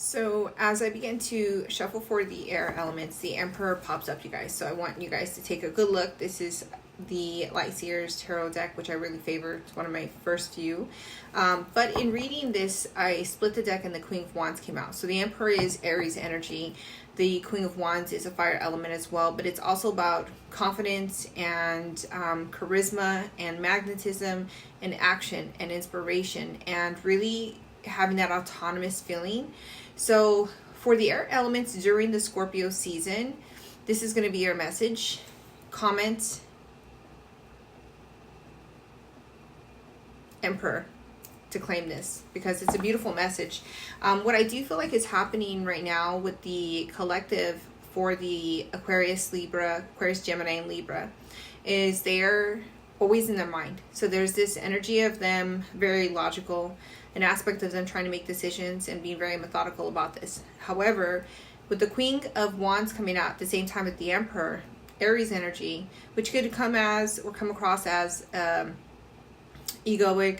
So as I begin to shuffle for the air elements, the Emperor pops up, you guys. So I want you guys to take a good look. This is the Light Seers Tarot deck, which I really favor. It's one of my first few. But in reading this, I split the deck and the Queen of Wands came out. So the Emperor is Aries energy. The Queen of Wands is a fire element as well, but it's also about confidence and charisma and magnetism and action and inspiration and really having that autonomous feeling. So for the air elements during the Scorpio season, this is going to be your message. Comment Emperor to claim this because it's a beautiful message. What I do feel like is happening right now with the collective for the Aquarius, Libra, Aquarius, Gemini, and Libra is they're always in their mind. So there's this energy of them very logical, an aspect of them trying to make decisions and being very methodical about this. However, with the Queen of Wands coming out at the same time with the Emperor, Aries energy, which could come as or come across as egoic.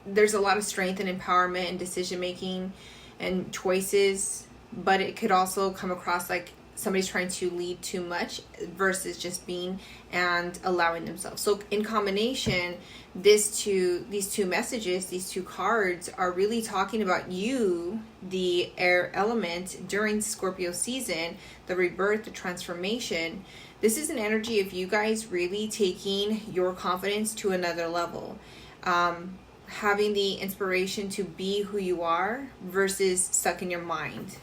There's a lot of strength and empowerment and decision making and choices, but it could also come across like somebody's trying to lead too much versus just being and allowing themselves. So in combination, these two messages, these two cards are really talking about you, the air element, during Scorpio season, the rebirth, the transformation. This is an energy of you guys really taking your confidence to another level. Having the inspiration to be who you are versus stuck in your mind.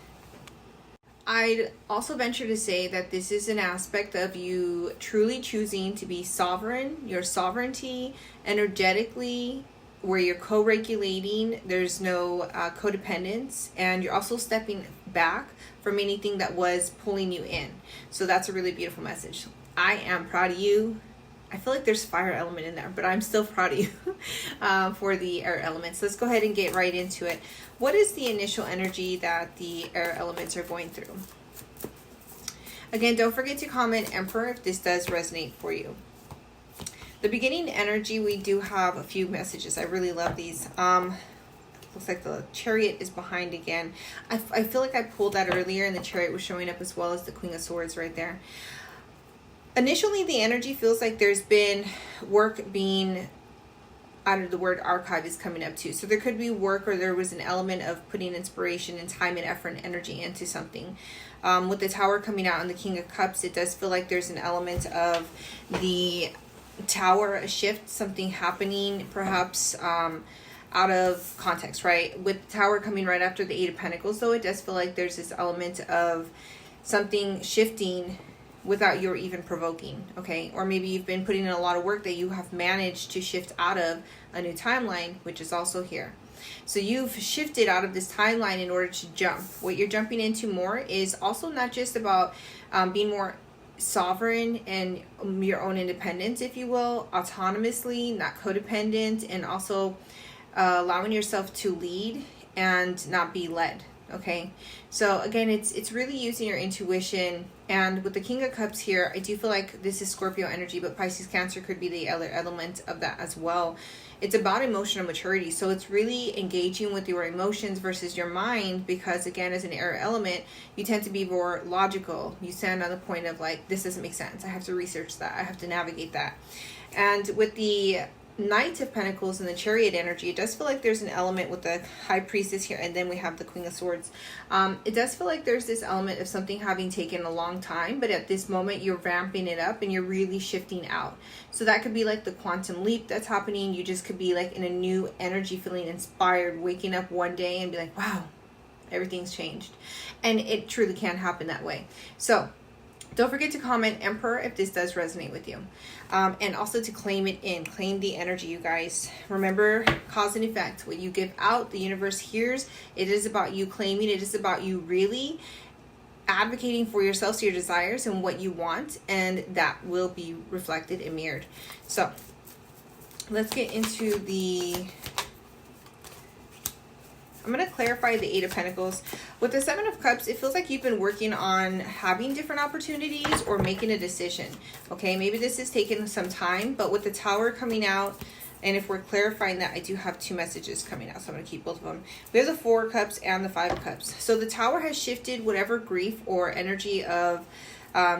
I'd also venture to say that this is an aspect of you truly choosing to be sovereign, your sovereignty, energetically, where you're co-regulating, there's no codependence, and you're also stepping back from anything that was pulling you in. So that's a really beautiful message. I am proud of you. I feel like there's fire element in there, but I'm still proud of you for the air elements. Let's go ahead and get right into it. What is the initial energy that the air elements are going through? Again, don't forget to comment Emperor if this does resonate for you. The beginning energy, we do have a few messages. I really love these. Looks like the Chariot is behind again. I feel like I pulled that earlier and the Chariot was showing up as well as the Queen of Swords right there. Initially, the energy feels like there's been work being, out of the word archive is coming up too. So there could be work or there was an element of putting inspiration and time and effort and energy into something. With the Tower coming out and the King of Cups, it does feel like there's an element of the Tower, a shift, something happening, perhaps out of context, right? With the Tower coming right after the Eight of Pentacles, though, it does feel like there's this element of something shifting without your even provoking, okay? Or maybe you've been putting in a lot of work that you have managed to shift out of a new timeline, which is also here. So you've shifted out of this timeline in order to jump. What you're jumping into more is also not just about being more sovereign and your own independence, if you will, autonomously, not codependent, and also allowing yourself to lead and not be led. Okay, so again, it's really using your intuition. And with the King of Cups here, I do feel like this is Scorpio energy, but Pisces, Cancer could be the other element of that as well. It's about emotional maturity. So it's really engaging with your emotions versus your mind, because again, as an air element, you tend to be more logical. You stand on the point of like, this doesn't make sense. I have to research that. I have to navigate that. And with the Knight of Pentacles and the Chariot energy, it does feel like there's an element with the High Priestess here, and then we have the Queen of Swords. It does feel like there's this element of something having taken a long time, but at this moment you're ramping it up and you're really shifting out. So that could be like the quantum leap that's happening. You just could be like in a new energy, feeling inspired, waking up one day and be like, wow, everything's changed. And it truly can happen that way. So don't forget to comment Emperor if this does resonate with you. And also to claim it in. Claim the energy, you guys. Remember, cause and effect. What you give out, the universe hears. It is about you claiming. It is about you really advocating for yourself, your desires, and what you want. And that will be reflected and mirrored. So, let's get into the... I'm going to clarify the Eight of Pentacles. With the Seven of Cups, it feels like you've been working on having different opportunities or making a decision. Okay, maybe this has taken some time, but with the Tower coming out, And if we're clarifying that, I do have 2 messages coming out, so I'm going to keep both of them. We have the 4 of Cups and the 5 of Cups. So the Tower has shifted whatever grief or energy of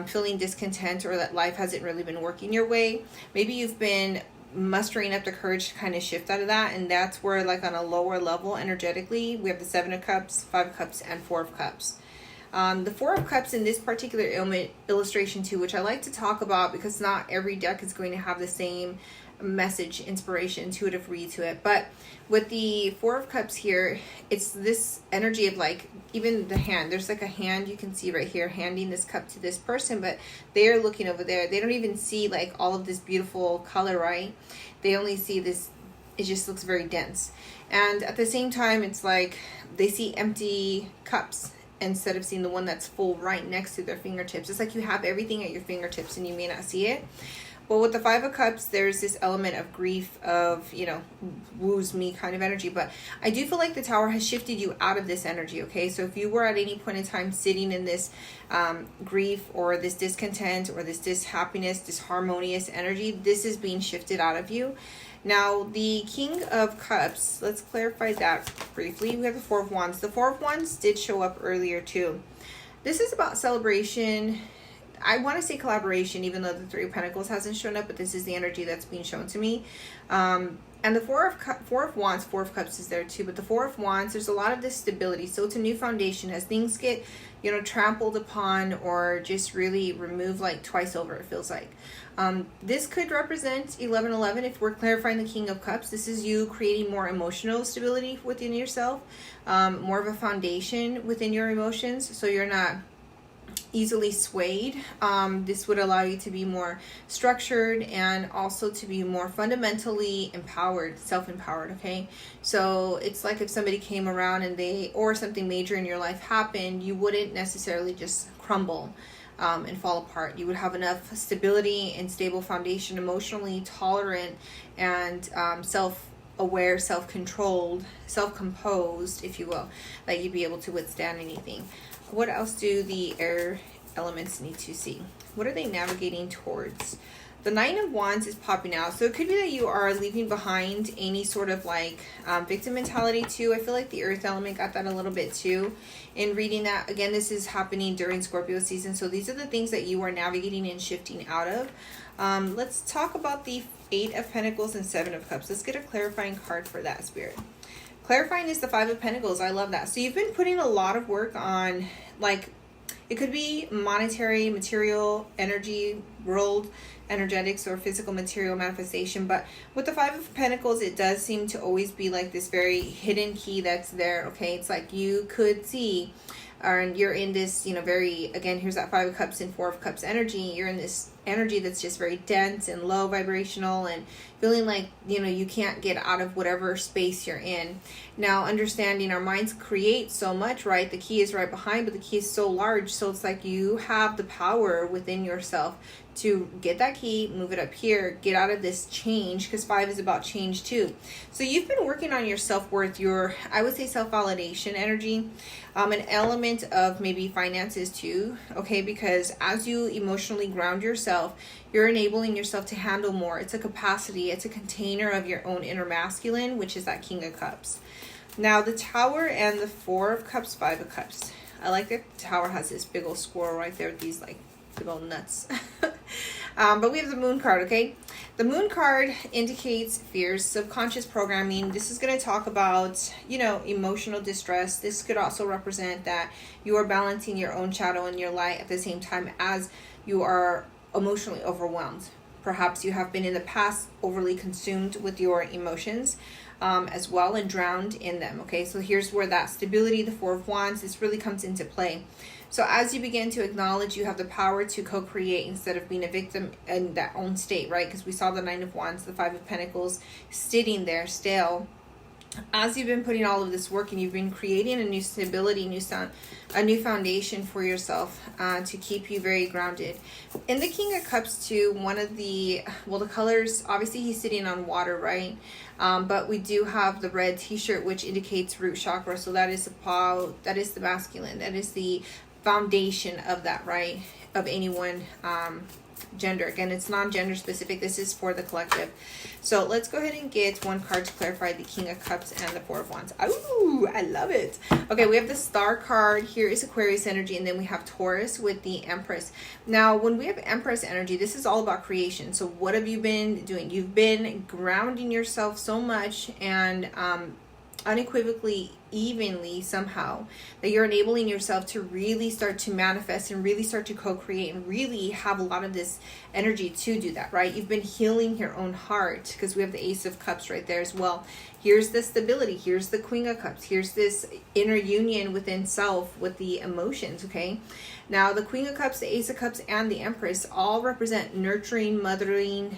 feeling discontent, or that life hasn't really been working your way. Maybe you've been mustering up the courage to kind of shift out of that, and that's where, like, on a lower level energetically, we have the 7 of Cups, 5 of Cups, and 4 of Cups. The 4 of Cups in this particular illustration too, which I like to talk about because not every deck is going to have the same message, inspiration, intuitive read to it. But with the 4 of Cups here, it's this energy of, like, even the hand. There's like a hand you can see right here handing this cup to this person, but they're looking over there. They don't even see, like, all of this beautiful color, right? They only see this, it just looks very dense. And at the same time, it's like they see empty cups instead of seeing the one that's full right next to their fingertips. It's like you have everything at your fingertips and you may not see it. Well, with the 5 of Cups, there's this element of grief, of, you know, woos me kind of energy. But I do feel like the Tower has shifted you out of this energy, okay? So if you were at any point in time sitting in this grief or this discontent or this dishappiness, disharmonious energy, this is being shifted out of you. Now, the King of Cups, let's clarify that briefly. We have the 4 of Wands. The 4 of Wands did show up earlier too. This is about celebration. I want to say collaboration, even though the 3 of Pentacles hasn't shown up, but this is the energy that's being shown to me. And the 4 of Wands, 4 of Cups is there too, but the 4 of Wands, there's a lot of this stability. So it's a new foundation. As things get, you know, trampled upon or just really removed like twice over, it feels like. This could represent 1111 if we're clarifying the King of Cups. This is you creating more emotional stability within yourself, more of a foundation within your emotions, so you're not easily swayed. This would allow you to be more structured and also to be more fundamentally empowered, self-empowered, okay? So it's like if somebody came around and or something major in your life happened, you wouldn't necessarily just crumble and fall apart. You would have enough stability and stable foundation, emotionally tolerant and self-aware, self-controlled, self-composed, if you will, that you'd be able to withstand anything. What else do the air elements need to see? What are they navigating towards? The 9 of Wands is popping out. So it could be that you are leaving behind any sort of like victim mentality too. I feel like the earth element got that a little bit too in reading that. Again, this is happening during Scorpio season. So these are the things that you are navigating and shifting out of. Let's talk about the 8 of Pentacles and 7 of Cups. Let's get a clarifying card for that, Spirit. Clarifying is the 5 of Pentacles. I love that. So you've been putting a lot of work on, like, it could be monetary, material, energy, world, energetics, or physical material manifestation. But with the 5 of Pentacles, it does seem to always be like this very hidden key that's there, okay? It's like you could see, or you're in this, you know, very, again, here's that 5 of Cups and 4 of Cups energy. You're in this energy that's just very dense and low vibrational and feeling like, you know, you can't get out of whatever space you're in. Now, understanding our minds create so much, right? The key is right behind, but the key is so large. So it's like you have the power within yourself to get that key, move it up here, get out of this change, because 5 is about change too. So you've been working on your self-worth, your, I would say, self-validation energy, an element of maybe finances too, okay? Because as you emotionally ground yourself, you're enabling yourself to handle more. It's a capacity, it's a container of your own inner masculine, which is that King of Cups. Now, the Tower and the 4 of Cups, 5 of Cups. I like that the Tower has this big old squirrel right there with these like big old nuts. But we have the Moon card, okay? The Moon card indicates fears, subconscious programming. This is going to talk about, you know, emotional distress. This could also represent that you are balancing your own shadow and your light at the same time as you are emotionally overwhelmed. Perhaps you have been in the past overly consumed with your emotions as well and drowned in them, okay? So here's where that stability, the 4 of Wands, this really comes into play. So as you begin to acknowledge you have the power to co-create instead of being a victim in that own state, right? Because we saw the 9 of Wands, the 5 of Pentacles sitting there stale. As you've been putting all of this work and you've been creating a new stability, a new foundation for yourself to keep you very grounded. In the King of Cups too, one of the, well, the colors, obviously he's sitting on water, right? But we do have the red t-shirt, which indicates root chakra. So that is the masculine. That is the foundation of that, right? Of anyone gender. Again, it's non-gender specific. This is for the collective. So let's go ahead and get one card to clarify the King of Cups and the Four of Wands. Ooh, I love it. Okay, we have the Star card. Here is Aquarius energy, and then we have Taurus with the Empress. Now, when we have Empress energy, this is all about creation. So what have you been doing? You've been grounding yourself so much and unequivocally, evenly somehow, that you're enabling yourself to really start to manifest and really start to co-create and really have a lot of this energy to do that, right? You've been healing your own heart, because we have the Ace of Cups right there as well. Here's the stability. Here's the Queen of Cups. Here's this inner union within self with the emotions, okay? Now, the Queen of Cups, the Ace of Cups, and the Empress all represent nurturing, mothering,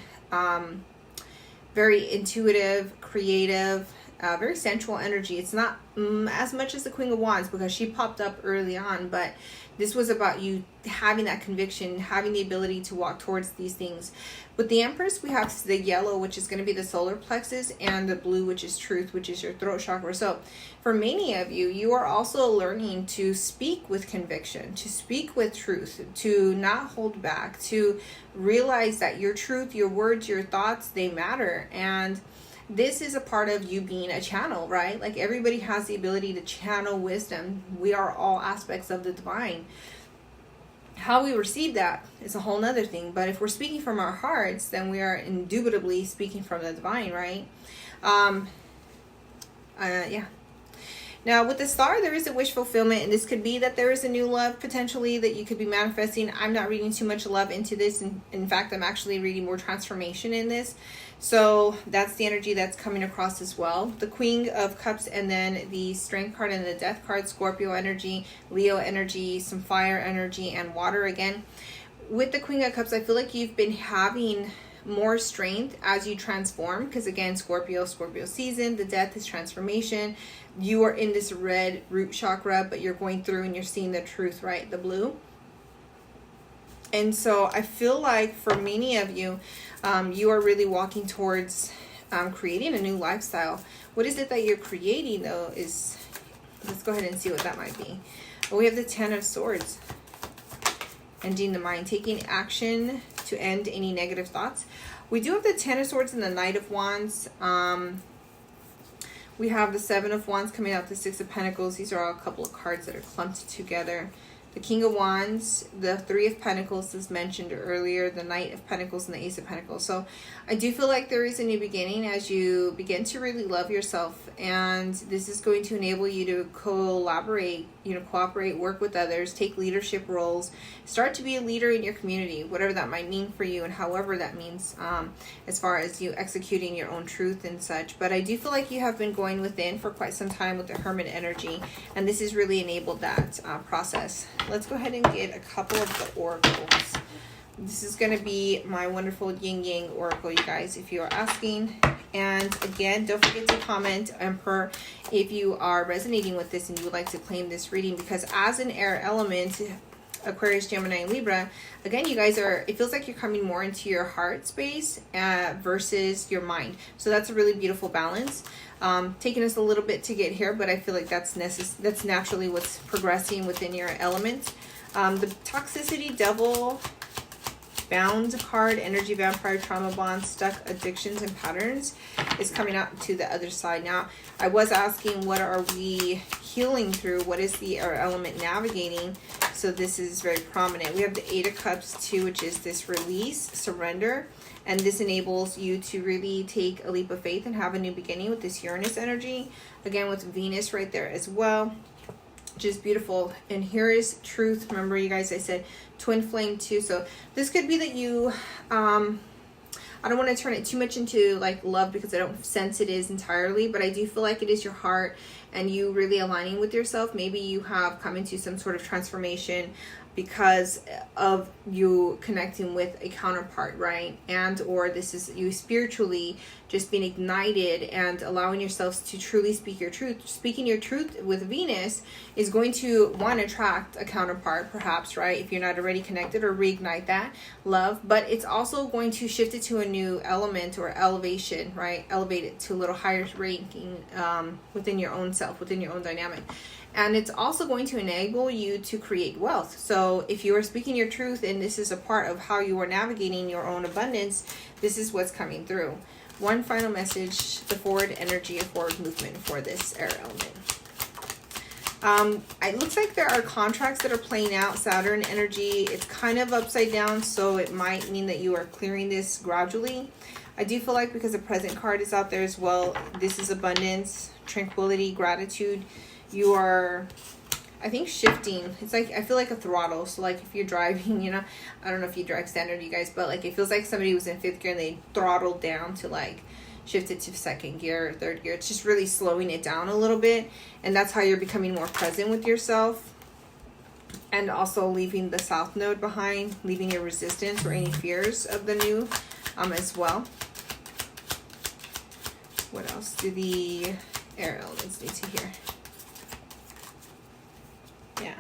very intuitive, creative, very sensual energy. It's not as much as the Queen of Wands, because she popped up early on, but this was about you having that conviction, having the ability to walk towards these things. With the Empress, we have the yellow, which is going to be the solar plexus, and the blue, which is truth, which is your throat chakra. So for many of you, you are also learning to speak with conviction, to speak with truth, to not hold back, to realize that your truth, your words, your thoughts, they matter. And this is a part of you being a channel, right? Like, everybody has the ability to channel wisdom. We are all aspects of the divine. How we receive that is a whole nother thing. But if we're speaking from our hearts, then we are indubitably speaking from the divine, right? Yeah. Now, with the Star, there is a wish fulfillment, and this could be that there is a new love potentially that you could be manifesting. I'm not reading too much love into this. And in fact, I'm actually reading more transformation in this. So that's the energy that's coming across as well. The Queen of Cups, and then the Strength card and the Death card, Scorpio energy, Leo energy, some fire energy, and water again. With the Queen of Cups, I feel like you've been having more strength as you transform, because again, Scorpio season, the Death is transformation. You are in this red root chakra, but you're going through and you're seeing the truth, right? The blue. And so I feel like for many of you, you are really walking towards creating a new lifestyle. What is it that you're creating, though, is, let's go ahead and see what that might be. Well, we have the Ten of Swords. Ending the mind, taking action to end any negative thoughts. We do have the Ten of Swords and the Knight of Wands. We have the Seven of Wands coming out, the Six of Pentacles. These are all a couple of cards that are clumped together. The King of Wands, the Three of Pentacles as mentioned earlier, the Knight of Pentacles, and the Ace of Pentacles. So I do feel like there is a new beginning as you begin to really love yourself. And this is going to enable you to collaborate, cooperate, work with others, take leadership roles, start to be a leader in your community, whatever that might mean for you and however that means as far as you executing your own truth and such. But I do feel like you have been going within for quite some time with the Hermit energy, and this has really enabled that process. Let's go ahead and get a couple of the oracles. This is going to be my wonderful yin yang oracle, you guys, if you are asking. And again, don't forget to comment, Emperor, if you are resonating with this and you would like to claim this reading, because as an air element, Aquarius, Gemini, and Libra, again, you guys are, it feels like you're coming more into your heart space versus your mind. So that's a really beautiful balance. Taking us a little bit to get here, but I feel like that's naturally what's progressing within your element. The Toxicity, Devil, Bound card, Energy Vampire, Trauma Bond, Stuck, Addictions, and Patterns is coming out to the other side. Now, I was asking, what are we healing through? What is the air element navigating? So this is very prominent. We have the Eight of Cups too, which is this release, surrender. And this enables you to really take a leap of faith and have a new beginning with this Uranus energy. Again, with Venus right there as well. Just beautiful. And here is truth. Remember, you guys, I said twin flame too. So this could be that you, I don't want to turn it too much into like love, because I don't sense it is entirely, but I do feel like it is your heart and you really aligning with yourself. Maybe you have come into some sort of transformation because of you connecting with a counterpart, right? And or this is you spiritually just being ignited and allowing yourselves to truly speak your truth. Speaking your truth with Venus is going to, one, attract a counterpart perhaps, right? If you're not already connected, or reignite that love. But it's also going to shift it to a new element or elevation, right? Elevate it to a little higher ranking within your own self, within your own dynamic. And it's also going to enable you to create wealth. So if you are speaking your truth and this is a part of how you are navigating your own abundance, this is what's coming through. One final message, the forward energy of forward movement for this air element. It looks like there are contracts that are playing out, Saturn energy. It's kind of upside down, so it might mean that you are clearing this gradually. I do feel like because the present card is out there as well, this is abundance, tranquility, gratitude. You are, I think, shifting. It's like, I feel like a throttle. So like if you're driving, you know, I don't know if you drive standard, you guys, but like it feels like somebody was in 5th gear and they throttled down to like shift it to 2nd gear or 3rd gear. It's just really slowing it down a little bit. And that's how you're becoming more present with yourself. And also leaving the South Node behind, leaving your resistance or any fears of the new as well. What else do the air elements need to hear? Yeah.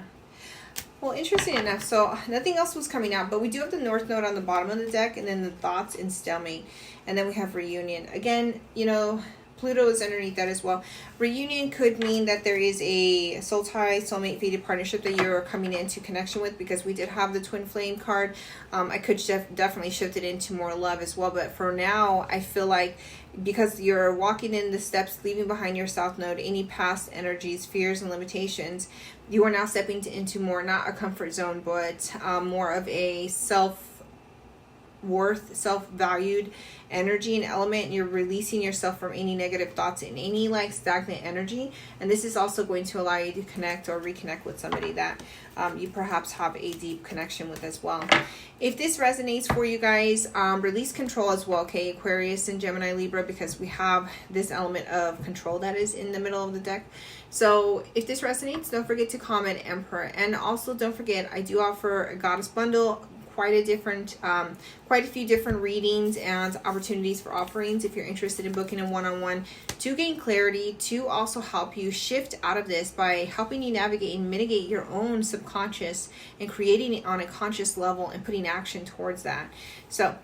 Well, interesting enough, so nothing else was coming out, but we do have the North Node on the bottom of the deck, and then the thoughts and stalemate, and then we have reunion. Again, you know, Pluto is underneath that as well. Reunion could mean that there is a soul tie, soulmate, fated partnership that you're coming into connection with, because we did have the twin flame card. I could definitely shift it into more love as well, but for now, I feel like because you're walking in the steps, leaving behind your South Node, any past energies, fears, and limitations, you are now stepping into more, not a comfort zone, but more of a self-worth, self-valued energy and element. You're releasing yourself from any negative thoughts and any like stagnant energy. And this is also going to allow you to connect or reconnect with somebody that you perhaps have a deep connection with as well. If this resonates for you guys, release control as well, okay, Aquarius and Gemini, Libra, because we have this element of control that is in the middle of the deck. So if this resonates, don't forget to comment Emperor. And also don't forget, I do offer a goddess bundle, quite a few different readings and opportunities for offerings if you're interested in booking a one-on-one to gain clarity, to also help you shift out of this by helping you navigate and mitigate your own subconscious and creating it on a conscious level and putting action towards that. So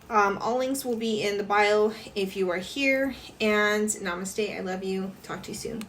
all links will be in the bio if you are here, and namaste. I love you. Talk to you soon.